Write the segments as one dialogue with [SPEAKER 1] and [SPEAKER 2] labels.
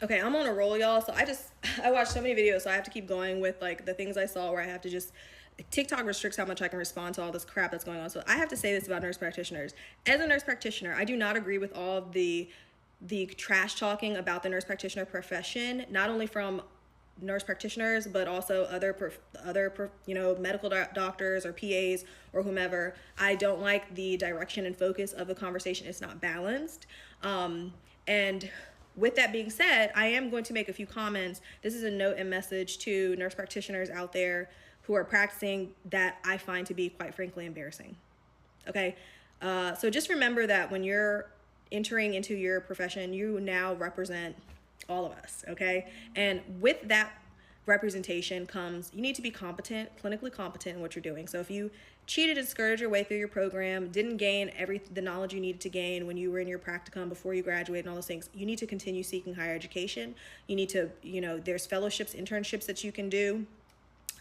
[SPEAKER 1] Okay, I'm on a roll, y'all. So I watched so many videos, so I have to keep going with like the things I saw where I have to just TikTok restricts how much I can respond to all this crap that's going on. So I have to say this about nurse practitioners. As a nurse practitioner, I do not agree with all of the trash talking about the nurse practitioner profession, not only from nurse practitioners but also other medical doctors or PAs or whomever. I don't like the direction and focus of the conversation. It's not balanced. And with that being said, I am going to make a few comments. This is a note and message to nurse practitioners out there who are practicing that I find to be, quite frankly, embarrassing. Okay, so just remember that when you're entering into your profession, you now represent all of us, okay? And with that representation comes, you need to be competent, clinically competent in what you're doing. So if you cheated and skirted your way through your program, didn't gain the knowledge you needed to gain when you were in your practicum before you graduated and all those things, you need to continue seeking higher education. You need to, there's fellowships, internships that you can do.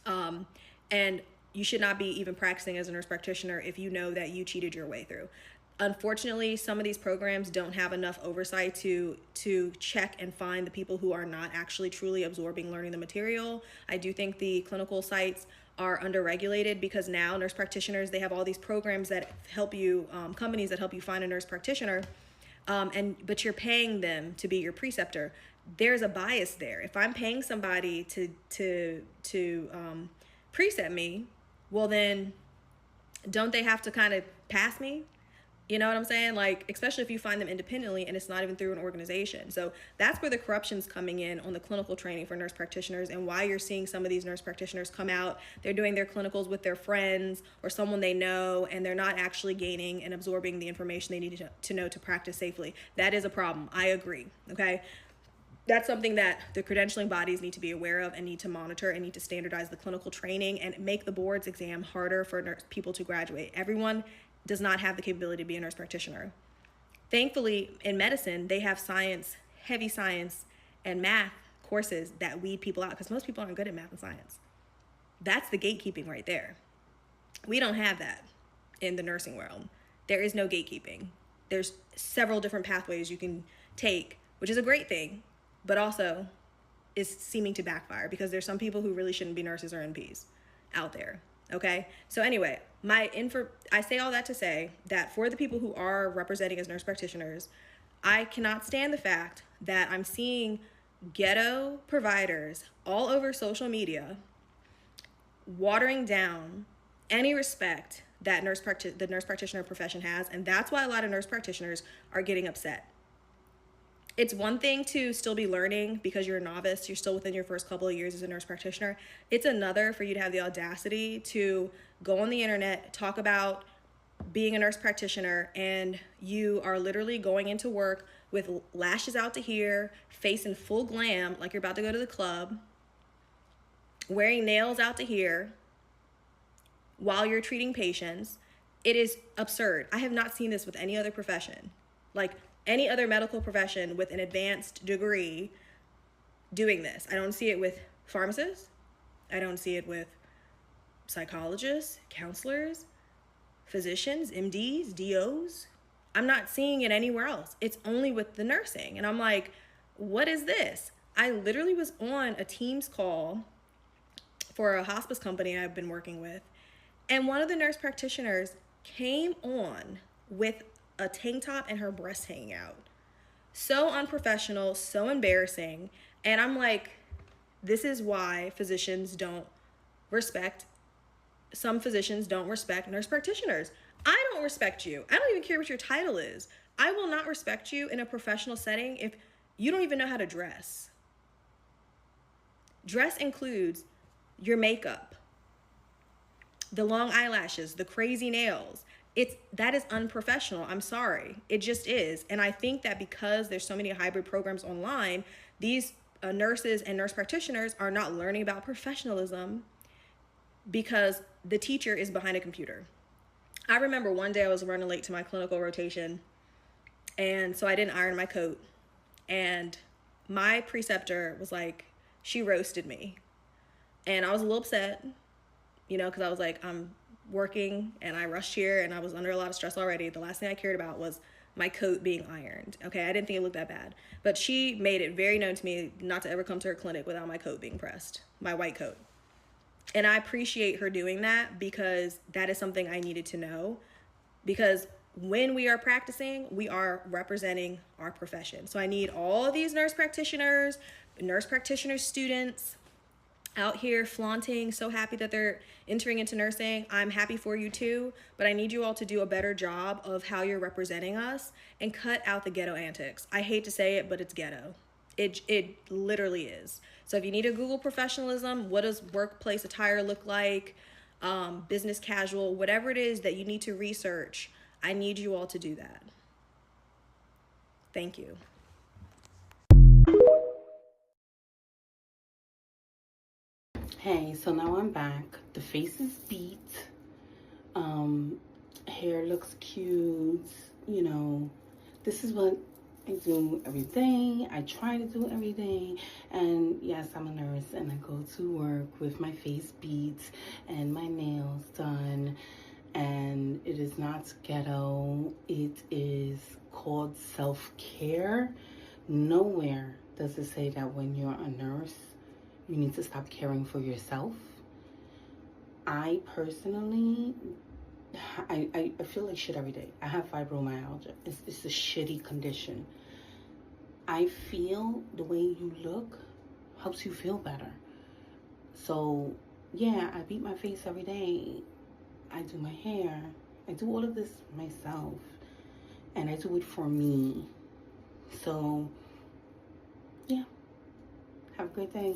[SPEAKER 1] And you should not be even practicing as a nurse practitioner if you know that you cheated your way through. Unfortunately, some of these programs don't have enough oversight to check and find the people who are not actually truly absorbing learning the material. I do think the clinical sites are underregulated because now nurse practitioners, they have all these programs that help you, companies that help you find a nurse practitioner, but you're paying them to be your preceptor. There's a bias there. If I'm paying somebody to precept me, well then don't they have to kind of pass me? You know what I'm saying? Like, especially if you find them independently and it's not even through an organization. So that's where the corruption's coming in on the clinical training for nurse practitioners, and why you're seeing some of these nurse practitioners come out, they're doing their clinicals with their friends or someone they know, and they're not actually gaining and absorbing the information they need to know to practice safely. That is a problem. I agree. Okay. That's something that the credentialing bodies need to be aware of and need to monitor and need to standardize the clinical training and make the board's exam harder for people to graduate. Everyone does not have the capability to be a nurse practitioner. Thankfully, in medicine, they have science, heavy science, and math courses that weed people out because most people aren't good at math and science. That's the gatekeeping right there. We don't have that in the nursing world. There is no gatekeeping. There's several different pathways you can take, which is a great thing, but also is seeming to backfire because there's some people who really shouldn't be nurses or NPs out there. Okay, so anyway, I say all that to say that for the people who are representing as nurse practitioners, I cannot stand the fact that I'm seeing ghetto providers all over social media watering down any respect that the nurse practitioner profession has, and that's why a lot of nurse practitioners are getting upset. It's one thing to still be learning because you're a novice, you're still within your first couple of years as a nurse practitioner. It's another for you to have the audacity to go on the internet, talk about being a nurse practitioner, and you are literally going into work with lashes out to here, face in full glam like you're about to go to the club, wearing nails out to here while you're treating patients. It is absurd. I have not seen this with any other profession. Like, any other medical profession with an advanced degree doing this. I don't see it with pharmacists. I don't see it with psychologists, counselors, physicians, MDs, DOs. I'm not seeing it anywhere else. It's only with the nursing. And I'm like, what is this? I literally was on a Teams call for a hospice company I've been working with, and one of the nurse practitioners came on with a tank top and her breasts hanging out. So unprofessional, so embarrassing. And I'm like, this is why some physicians don't respect nurse practitioners. I don't respect you. I don't even care what your title is. I will not respect you in a professional setting if you don't even know how to dress. Dress includes your makeup, the long eyelashes, the crazy nails. That is unprofessional. I'm sorry. It just is. And I think that because there's so many hybrid programs online, these nurses and nurse practitioners are not learning about professionalism because the teacher is behind a computer. I remember one day I was running late to my clinical rotation, and so I didn't iron my coat. And my preceptor was like, she roasted me. And I was a little upset, because I was like, I'm working and I rushed here and I was under a lot of stress already. The last thing I cared about was my coat being ironed. Okay, I didn't think it looked that bad. But she made it very known to me not to ever come to her clinic without my coat being pressed, my white coat. And I appreciate her doing that because that is something I needed to know. Because when we are practicing, we are representing our profession. So I need all of these nurse practitioner students out here flaunting, so happy that they're entering into nursing. I'm happy for you too, but I need you all to do a better job of how you're representing us and cut out the ghetto antics. I hate to say it, but it's ghetto. It literally is. So if you need to Google professionalism, what does workplace attire look like, business casual, whatever it is that you need to research, I need you all to do that. Thank you.
[SPEAKER 2] Hey, so now I'm back. The face is beat. Hair looks cute. You know, this is what I do every day. I try to do every day. And yes, I'm a nurse and I go to work with my face beat and my nails done. And it is not ghetto. It is called self-care. Nowhere does it say that when you're a nurse, you need to stop caring for yourself. I personally, I feel like shit every day. I have fibromyalgia. It's a shitty condition. I feel the way you look helps you feel better. So yeah, I beat my face every day. I do my hair. I do all of this myself. And I do it for me. So yeah, have a great day.